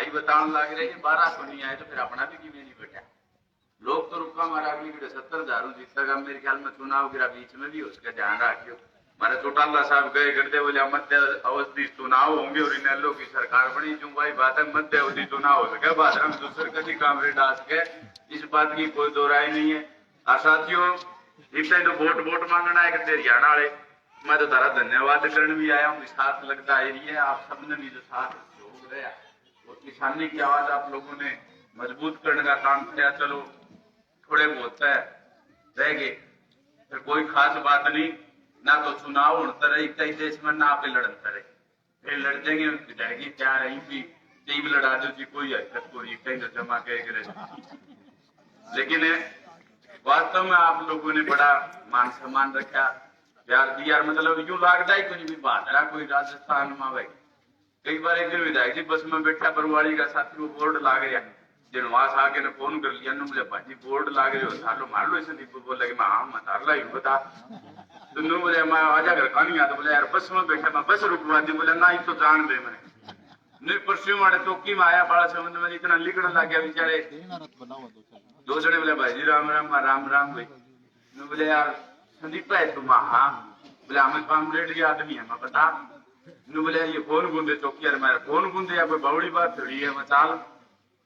भाई बताने लग रहे 12 को नहीं आए तो फिर अपना भी क्यों नहीं बैठा। लोग तो रुका मारा अगली 70,000 जीतेगा मेरे ख्याल में। चुनाव गिरा बीच में भी उसका ध्यान रखियो। हमारे चौटाला साहब गए करते बोले मध्य अवधि चुनाव होंगे और इनेलो की सरकार बनी। जो भाई बात है मध्य अवधि चुनाव हो सके भाद्र में दूसरे कभी कामरे डाल सके, इस बात की कोई दो राय नहीं है। साथियों इतना तो वोट मांगना है करते हरियाणा वाले। मैं तो तारा धन्यवाद करने भी आया हूँ। साथ लगता है आप सबने भी जो साथ योग दिया और किसानी की आवाज आप लोगों ने मजबूत करने का काम किया। चलो थोड़े बहुत है रह गए, फिर कोई खास बात नहीं। ना तो चुनाव होता रही कई देश में, ना आप लड़ता रहे, फिर लड़ देंगे जाएगी क्या रही भी टीम लड़ा दो जी, कोई हरकत पूरी कहीं तो जमा कह। लेकिन वास्तव में आप लोगों ने बड़ा मान सम्मान रखा, प्यार दिया। मतलब यूं लगता ही कुछ भी बात रहा कोई राजस्थान में भाई। कई बार एक दिन विधायक जी बस में बैठा बरवाड़ी का साथी, वो बोर्ड लाग रहा जनवास आके ने फोन कर लिया मुझे भाजी बोर्ड लाग रहे हो सालो मार लो इसे। दीपू बोला कि मैं हाँ मतार ला बता तो नो बोले मैं आजा घर का नहीं आता। बोले यार बस में बैठा मैं बस रुकवा दी। बोले ना तो जान दे मैंने नहीं परसों मारे चौकी में आया बाड़ा समझ में इतना लिखने लग गया बेचारे दो जने। बोले भाई जी राम राम राम राम भाई। बोले यार संदीप है तुम? हाँ। बोले हमें कॉमरेड के आदमी है मैं बता। बोले ये फोन गूंदे चौकी यार मेरा फोन गूंदे या कोई बावड़ी बात थोड़ी है मचाल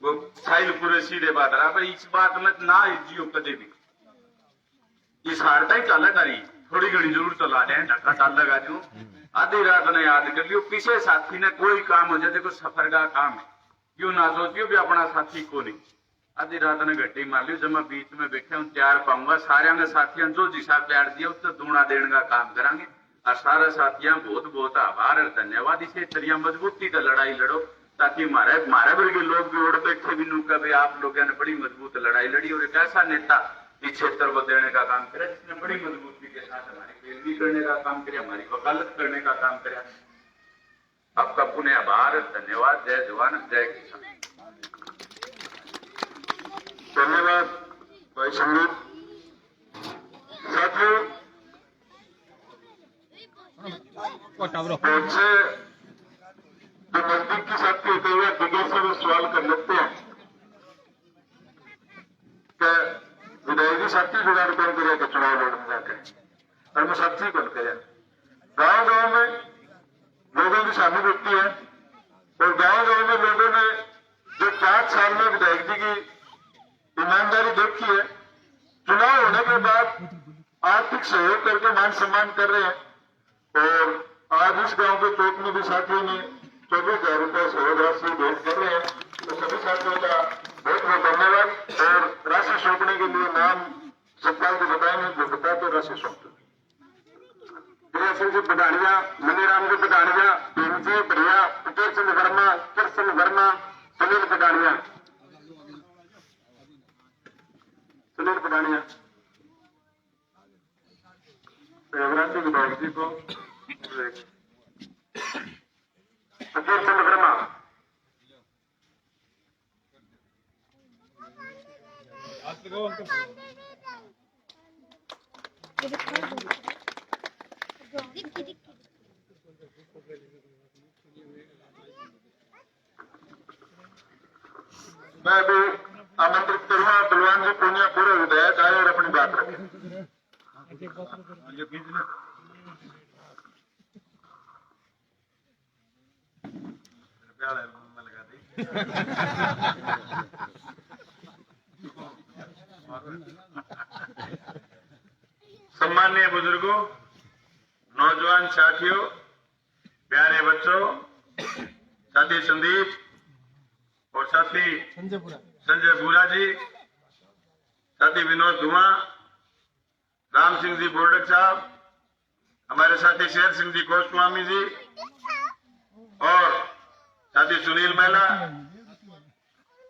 वो साइल पूरे सीधे बात रहा। पर इस बात में ना जियो कदे भी इस हारता ही चाला करी थोड़ी घड़ी जरूर चला जाए ढक्का टाल लगा दू। आधी रात ने याद कर लियो किसी साथी ने कोई काम हो जाए। देखो सफर का काम है, क्यों ना सोचियो भी अपना साथी को नहीं। आधी रात ने घट्टी मार लियो। जब मैं बीच में बैठे हूँ तैयार पाऊंगा सारे ने साथियों जो जिसा प्यार दिया उससे दूना देने का काम करांगे। और सारे साथियों बहुत बहुत आभार और धन्यवाद। इसे तरिया मजबूती का लड़ाई लड़ो ताकि मारे बल्कि लोग भी उड़ बैठे भी नू कभी आप लोगों ने बड़ी मजबूत लड़ाई लड़ी और एक ऐसा नेता इस क्षेत्र को देने का काम करे जिसने बड़ी मजबूती के साथ हमारी पैरवी करने का काम करे, हमारी वकालत करने का काम करे। आपका पुनः आभार धन्यवाद। जय जवान जय किसान। धन्यवाद भाई संगीत। साथियों जो नजदीक के साथी होते हुए दिग्गज से भी सवाल कर लेते हैं कि विधायक साथी जुगाड़ कौन करेगा चुनाव लड़ने जाकर। और मैं साथी कौन करे गांव गांव में लोगों की सहानुभूति है और गांव गांव में लोगों ने जो 5 साल में विधायक जी की ईमानदारी देखी है, चुनाव होने के बाद आर्थिक सहयोग करके मान सम्मान कर रहे हैं। और आज इस गांव के चौक में भी साथियों ने 24,000 रुपये सहयोग राशि भेंट कर रहे हैं। तो सभी साथियों का बहुत बहुत धन्यवाद। और राशि सौंपने के लिए नाम सत्पाल जी बताएंगे, जो बताते राशि सौंपते जी पधानिया मनीराम जी पधानिया जी बढ़िया पटेल चंद वर्मा कृष्ण वर्मा सुनील पधानिया राशि विधायक जी को पटेल चंद वर्मा मैं भी आमंत्रित करूंगा बलवान जी पूर्णिया पूरे विधायक आए और अपनी बात रखें। सम्माननीय बुजुर्गों, नौजवान साथियों, प्यारे बच्चों, साथी संदीप और साथी संजय बुरा जी, साथी विनोद धुआं, राम सिंह जी बोर्डक साहब, हमारे साथी शेर सिंह जी गोस्वामी जी और साथी सुनील महिला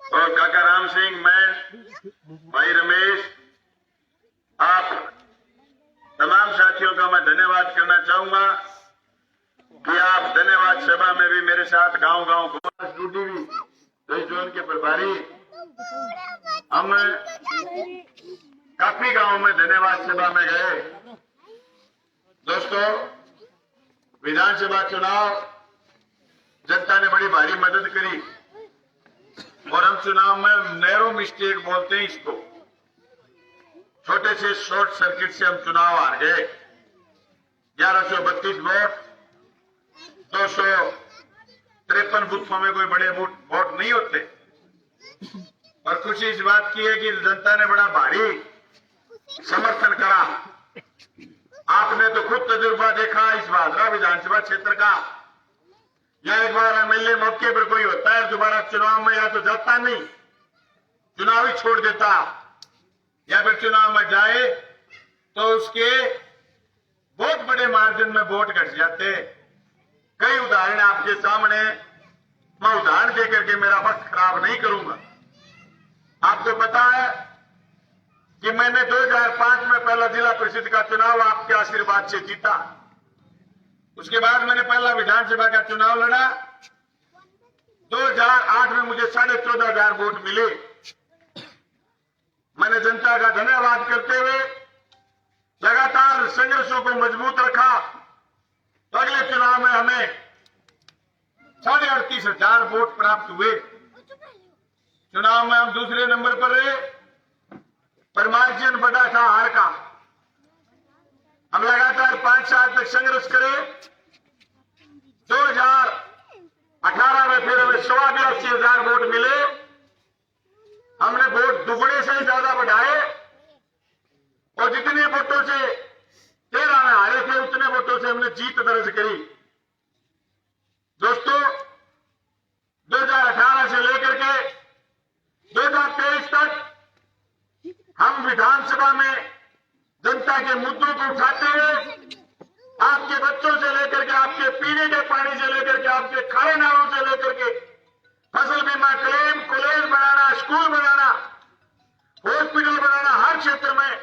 और काका राम सिंह, मैं भाई रमेश, आप तमाम साथियों का मैं धन्यवाद करना चाहूंगा कि आप धन्यवाद सभा में भी मेरे साथ गांव गांव ड्यूटी भी तो जोन के प्रभारी हम काफी गांव में धन्यवाद सभा में गए। दोस्तों, विधानसभा चुनाव जनता ने बड़ी भारी मदद करी। चुनाव में नैरो मिस्टेक बोलते हैं इसको। छोटे से शॉर्ट सर्किट से हम चुनाव हार गए। 1132 वोट, 253 बूथों में कोई बड़े वोट नहीं होते। और खुशी इस बात की है कि जनता ने बड़ा भारी समर्थन करा। आपने तो खुद तजुर्बा देखा इस भादरा विधानसभा क्षेत्र का। या एक बार एमएलए मौके पर कोई होता है, दोबारा चुनाव में या तो जाता नहीं, चुनाव ही छोड़ देता, या फिर चुनाव में जाए तो उसके बहुत बड़े मार्जिन में वोट घट जाते। कई उदाहरण आपके सामने, मैं उदाहरण देकर के मेरा वक्त खराब नहीं करूंगा। आपको पता है कि मैंने 2005 में पहला जिला परिषद का चुनाव आपके आशीर्वाद से जीता। उसके बाद मैंने पहला विधानसभा का चुनाव लड़ा। 2008 में मुझे 14,500 वोट मिले। मैंने जनता का धन्यवाद करते हुए लगातार संघर्षों को मजबूत रखा। तो अगले चुनाव में हमें 38,500 वोट प्राप्त हुए। चुनाव में हम दूसरे नंबर पर रहे, पर मार्जिन बड़ा था हार का। हम लगातार 5 साल तक संघर्ष करे। 2018 में फिर हमें 82,000 वोट मिले। हमने वोट दुगने से ज्यादा बढ़ाए और जितने वोटों से 13 में हारे थे उतने वोटों से हमने जीत दर्ज करी। दोस्तों, 2018 से लेकर के 2023 तक हम विधानसभा में जनता के मुद्दों को उठाते हुए आपके बच्चों से लेकर के, आपके पीने के पानी से लेकर के, आपके खाने नालों से लेकर के, फसल बीमा क्लेम, कॉलेज बनाना, स्कूल बनाना, हॉस्पिटल बनाना, हर क्षेत्र में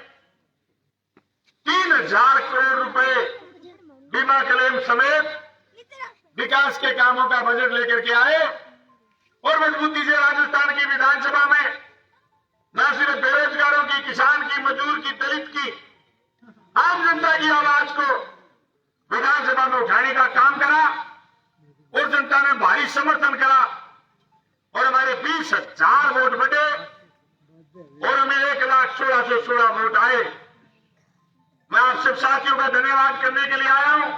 3,000 करोड़ रुपए बीमा क्लेम समेत विकास के कामों का बजट लेकर के आए। और मजबूती से राजस्थान की विधानसभा में न सिर्फ बेरोजगारों की, किसान की, मजदूर की, दलित की, आम जनता की आवाज को विधानसभा में उठाने का काम करा और जनता ने भारी समर्थन करा और हमारे 20,000 वोट बटे और हमें 1,16,16 वोट आए। मैं आप सब साथियों का धन्यवाद करने के लिए आया हूं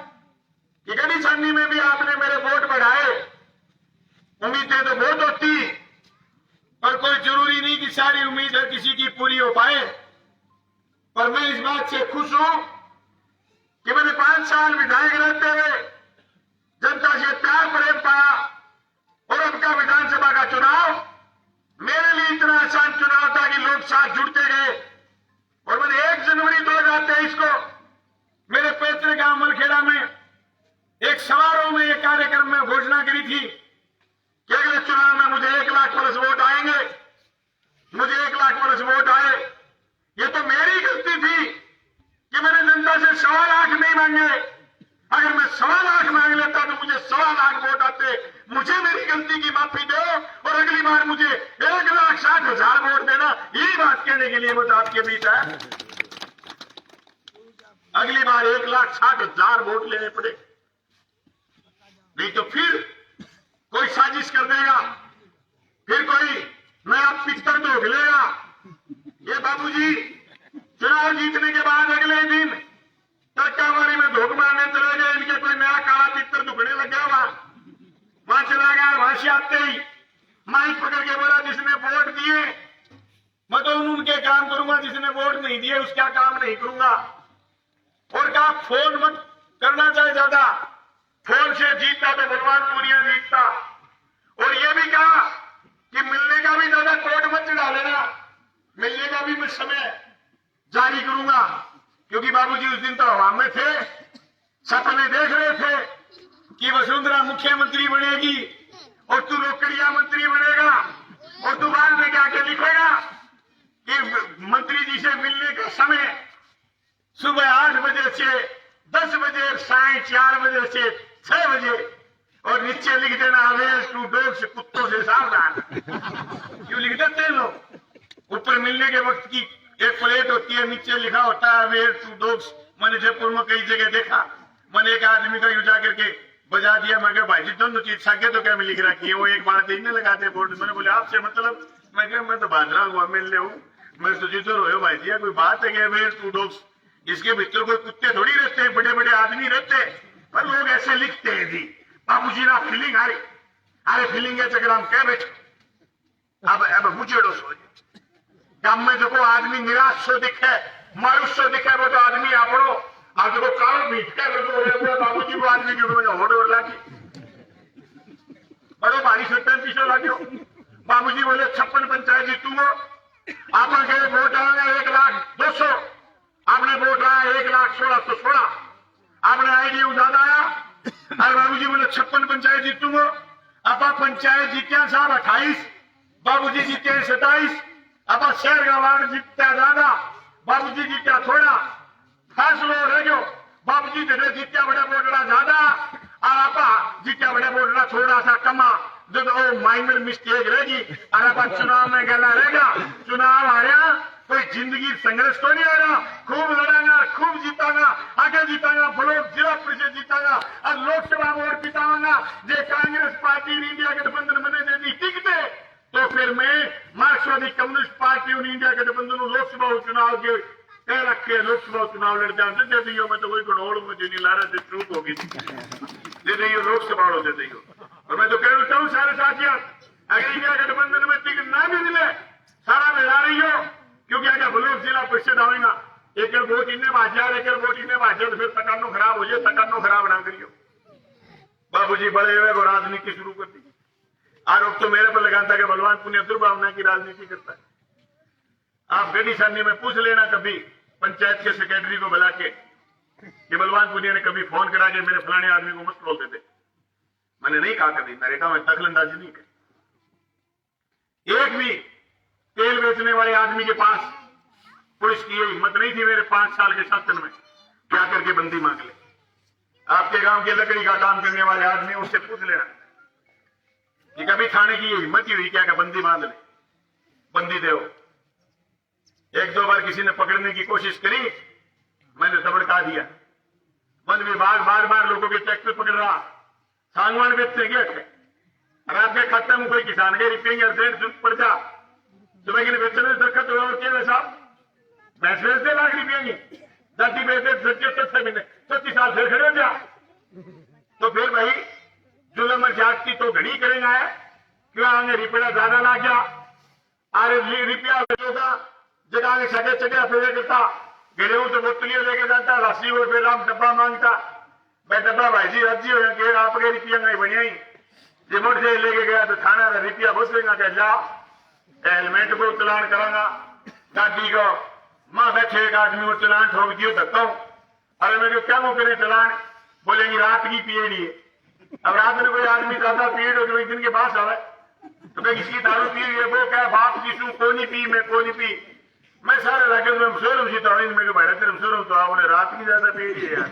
कि गढ़ी छाननी में भी आपने मेरे वोट बढ़ाए। उम्मीदें तो बहुत होती, पर कोई जरूरी नहीं कि सारी उम्मीद हर किसी की पूरी हो पाए। पर मैं इस बात से खुश हूं कि मैंने 5 साल विधायक रहते हुए जनता से प्यार प्रेम पाया और अब का विधानसभा का चुनाव मेरे लिए इतना आसान चुनाव था कि लोग साथ जुड़ते गए। और मैंने 1 जनवरी 2023 को मेरे पैतृक गांव मलखेड़ा में एक समारोह में एक कार्यक्रम में घोषणा करी थी कि अगले चुनाव में मुझे 1 लाख प्लस वोट आएंगे। मुझे 1 लाख प्लस वोट आए। ये तो मेरी गलती थी कि मैंने जनता से 1.25 लाख नहीं मांगे। अगर मैं 1.25 लाख मांग लेता तो मुझे 1.25 लाख वोट आते। मुझे मेरी गलती की माफी दो और अगली बार मुझे 1,60,000 वोट देना। यही बात कहने के लिए मुझे आपके बीच है। अगली बार 1,60,000 वोट लेने पड़े, नहीं तो फिर कोई साजिश कर देगा, फिर कोई नया पिक्चर तो हिलेगा। ये बाबूजी चुनाव जीतने के बाद अगले दिन तरकावारी में धोख मारने चले गए। इनके कोई नया काला पिक्चर दुखने लग गया। वहां चला गया। वहां से आते ही माइक पकड़ के बोला, जिसने वोट दिए मैं तो उनके काम करूंगा, जिसने वोट नहीं दिए उसका काम नहीं करूंगा। और कहा फोन मत करना चाहिए ज्यादा, फोन से जीतता तो भगवान पूरिया जीतता। और ये भी कहा कि मिलने का भी ज्यादा कोर्ट मत चढ़ा लेना, मिलने का भी मैं समय जारी करूंगा। क्योंकि बाबूजी उस दिन तो हवा में थे, सपने देख रहे थे कि वसुंधरा मुख्यमंत्री बनेगी और तू रोकड़िया मंत्री बनेगा। और तू बाद में क्या क्या लिखेगा कि मंत्री जी से मिलने का समय सुबह 8 बजे से 10 बजे, साढ़े 4 बजे से 6 बजे, और नीचे लिख देना अवेयर टू डॉग्स, कुत्तों से सावधान। क्यों लिख देते हैं लोग? ऊपर मिलने के वक्त की एक प्लेट होती है, नीचे लिखा होता है अवेयर टू डॉग्स। मैंने जयपुर में कई जगह देखा। मैंने एक आदमी का यूं जा करके बजा दिया। मैं कहा भाई जी दोनों चीज साके तो क्या में लिख रखी है, वो एक बार देखने लगाते बोर्ड। मैंने बोले आपसे मतलब, मैं कहा मैं तो बांद्रा हुआ मिल हूँ, मैं तो जी तो रोयो भाई जी कोई बात है क्या, टू डॉग्स इसके भीतर कोई कुत्ते थोड़ी रहते हैं, बड़े बड़े आदमी रहते हैं, पर लोग ऐसे लिखते हैं जी। बाबू जी ना फीलिंग आ रही, अरे फीलिंग है चक्कर हम कह बैठे अब बुझेड़ो सो गाम में देखो आदमी निराश सो दिखे, मायूस सो दिखे, वो तो आदमी आपड़ो आज देखो कालो भीट के बाबू जी वो आदमी के ऊपर होड़ ओढ़ लागी बड़ो भारी सत्तर पीछे लाग्यो। बाबू जी बोले 56 पंचायत जीतूंगो, आपने कहे वोट आएगा 1,02,000, आपने वोट आया 1,16,16, आपने आईडी ज्यादा आया। अरे बाबू जी बोले 56 पंचायत जीतूंगो, अब पंचायत जीतिया साहब 28, बाबू जी जीते 27, अब शहर का वार्ड जीतता ज्यादा, बाबू जी जीत्या थोड़ा, फैसलो रह गयो बाबू जी तेरे जीत्या बड़े बोलना ज्यादा और आप जीत्या बड़े बोलना थोड़ा सा कमा, जो माइनर मिस्टेक रहेगी और आप चुनाव में गला रहेगा। चुनाव आ रहा, कोई जिंदगी संघर्ष तो नहीं आ रहा, खूब लड़ांगा, खूब जीतांगा, आगे जीतांगा, ब्लॉक जिला परिषद जीतांगा और लोकसभा में और पितावांगा। जे कांग्रेस पार्टी इंडिया गठबंधन बने देती टिकते तो फिर मैं मार्क्सवादी कम्युनिस्ट पार्टी और इंडिया गठबंधन लोकसभा चुनाव के कह रखे लोकसभा चुनाव लड़ जाते दे दियो। मैं तो कोई गणोड़ मुझे नहीं ला रहा, चूक होगी दे दियो लोकसभा दे दियो। और मैं तो कहता हूँ सारे साथियों, अगर इंडिया गठबंधन में टिकट ना भी मिले सारा मिला रही हो, क्योंकि अगर ब्लॉक जिला परिषद आएगा एक वोट इन्हें भाजा, एक वोट इन्हें भाजा तो फिर तकानो खराब हो जाए, तकानो खराब ना करियो। बाबू जी बड़े हुए वो राजनीति शुरू कर दी। आरोप तो मेरे पर लगाता कि बलवान पुण्य दुर्भावना की राजनीति करता है। आप बेटी सामने में पूछ लेना कभी पंचायत के सेक्रेटरी को बुला के कि बलवान पुनिया ने कभी फोन करा के मेरे फलाने आदमी को मत बोल देते। मैंने नहीं कहा कभी, मेरे कहा मैं दखलंदाजी नहीं करी। एक भी तेल बेचने वाले आदमी के पास पुलिस की हिम्मत नहीं थी मेरे 5 साल के शासन में क्या करके बंदी मांग ले। आपके गांव के लकड़ी का काम करने वाले आदमी उससे पूछ लेना कि कभी थाने की हिम्मत ही हुई क्या कि बंदी मांग ले, बंदी दो। 1-2 बार किसी ने पकड़ने की कोशिश करी, मैंने दबड़का दिया। वन विभाग बार बार लोगों के ट्रैक्टर पकड़ रहा, सांगवान बेचते गए थे। और आपके खाते में कोई किसान के रिपेंगे पड़ जा तो मैं बेचने दरखत हुआ साहब भैंस बेचते ₹1,00,000 की जाति बेचते 36 साल फिर खड़े हो जा। तो फिर भाई जुलम और जाति तो घड़ी करेगा है, क्यों आगे रिपेड़ा ज्यादा ला गया। अरे रुपया होगा जगह ने सगे चढ़िया फिर करता गेहूं तो बोतलियां लेके जाता, राशि और फिर राम डब्बा मांगता। मैं डब्बा भाई जी राजी हो गए आपके रुपया नहीं बढ़िया ही रिमोट से लेके गया तो थाना रुपया घुस लेगा क्या जा हेलमेट को चलान करांगा, गाड़ी को मां बैठे एक आदमी को चलान ठोक दियो धक्का। अरे मैं क्या वो करे चलान, बोलेंगे रात की पीएडी है। अब रात में कोई आदमी ज्यादा पीड़ हो तो एक दिन के पास आवे तो मैं किसकी दारू पी है, वो क्या बाप की सू को नहीं पी, मैं को नहीं पी। मैं सारे रखे में सोरूम सीता हूँ, मैं भाई तेरे सोरूम तो आपने रात की ज्यादा पीड़ी है यार।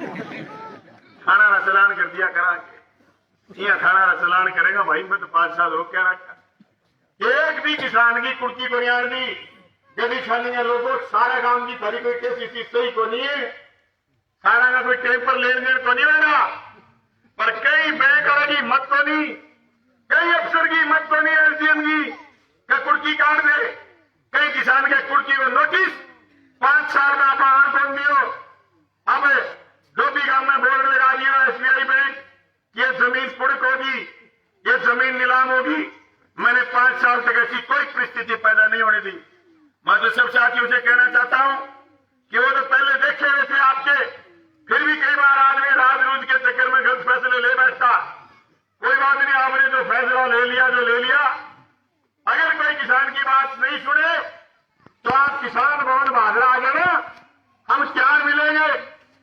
थाना का चलान कर दिया करा के, यहाँ थाना का चलान करेगा भाई, मैं तो 5 साल हो क्या रखा। एक भी किसान की कुर्की को नहीं आड़ी यदि छाने लोगों सारे काम की थारी कोई कैसी चीज सही को नहीं है, सारा का कोई टेम्पर लेन देन को नहीं होगा, पर कई बैंक की मत को नहीं, कई अफसर की मत को नहीं, एसडीएम की कुर्की काट दे, कई किसान के कुर्की को नोटिस 5 साल में आप आन कौन दियो। अब डोबी गांव में बोर्ड लगा दिया एसबीआई बैंक, ये जमीन पुड़क होगी, ये जमीन नीलाम होगी। मैंने 5 साल तक ऐसी कोई परिस्थिति पैदा नहीं होने दी। मैं तो सब साथियों से कहना चाहता हूं कि वो तो पहले देखे हुए थे आपके, फिर भी कई बार आदमी राजरूज के चक्कर में गलत फैसले ले बैठता। कोई बात नहीं, आपने जो फैसला ले लिया जो ले लिया। अगर कोई किसान की बात नहीं सुने तो आप किसान भवन भादरा आ जाना, हम तैयार मिलेंगे,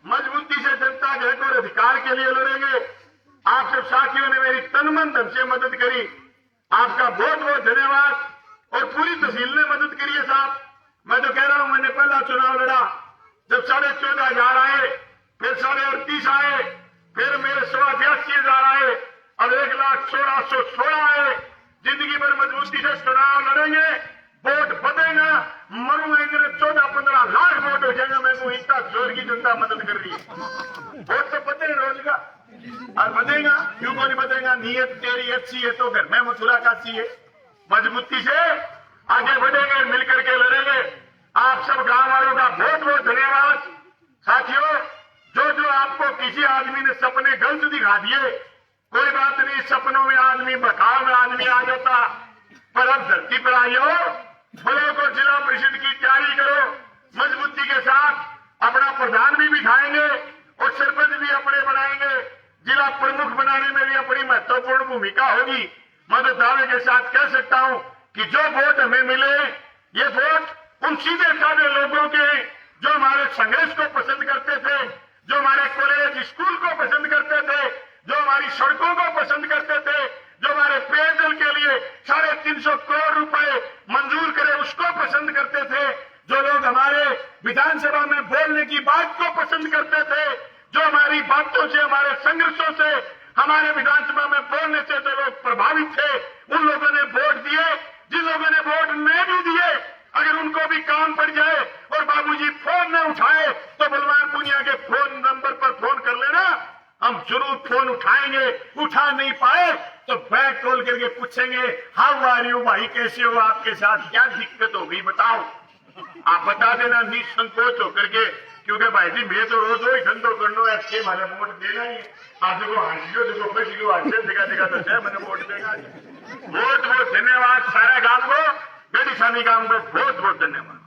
मजबूती से जनता के हक और अधिकार के लिए लड़ेंगे। आप सब साथियों ने मेरी तन मन धन से मदद करी, आपका बहुत बहुत धन्यवाद। और पूरी तहसील ने मदद करी है साहब। मैं तो कह रहा हूं, मैंने पहला चुनाव लड़ा जब 14,500 आए, फिर 38.5 आए, फिर मेरे 82,000 आए, अब 1,16,16 आए। जिंदगी भर मजबूती से चुनाव लड़ेंगे, वोट बदेगा, मरूंगा इधर 14-15 लाख वोट हो जाएगा। मैं को इतना जोर की जनता मदद कर रही है, वोट तो बदे रोज का। और बदेगा, क्यों को नहीं बदेगा? नीयत तेरी अच्छी है तो घर में मथुरा काशी है। मजबूती से आगे बढ़ेंगे, मिलकर के लड़ेंगे। आप सब गांव वालों का बहुत बहुत धन्यवाद। साथियों, जो आपको किसी आदमी ने सपने गलत दिखा दिए, कोई बात नहीं, सपनों में आदमी, बखाव में आदमी आ जाता, पर अब धरती पर आइयो, ब्लॉक और जिला परिषद की तैयारी करो, मजबूती के साथ अपना प्रधान भी बिठाएंगे और सरपंच भी अपने बनाएंगे, जिला प्रमुख बनाने में भी अपनी महत्वपूर्ण भूमिका होगी। मैं तो दावे के साथ कह सकता हूं कि जो वोट हमें मिले, ये वोट उन सीधे साधे लोगों के हैं जो हमारे संघर्ष को पसंद करते थे, जो हमारे कॉलेज स्कूल को पसंद करते थे, जो हमारी सड़कों को पसंद करते थे, जो हमारे पेयजल के लिए 350 करोड़ रुपए मंजूर करे उसको पसंद करते थे, जो लोग हमारे विधानसभा में बोलने की बात को पसंद करते थे, जो हमारी बातों से, हमारे संघर्षों से, हमारे विधानसभा में बोलने से जो लोग प्रभावित थे, उन लोगों ने वोट दिए। जिन लोगों ने वोट नहीं भी दिए, अगर उनको भी काम पड़ जाए और बाबूजी फोन न उठाए तो बलवान पुनिया के फोन नंबर पर फोन कर लेना, हम जरूर फोन उठाएंगे। उठा नहीं पाए तो बैक कॉल करके पूछेंगे, हाउ आर यू भाई, कैसे हो, आपके साथ क्या दिक्कत होगी बताओ। आप बता देना निसंकोच होकर के, क्योंकि भाई जी मैं तो रोज वही धंधो करना है, अच्छे मैंने वोट देना ही है। आज देखो हंसियो, देखो खुशियो, हंसे दिखा तो है मैंने वोट देना है। बहुत बहुत धन्यवाद सारे गांव को, बेटी सानी गांव को बहुत बहुत धन्यवाद।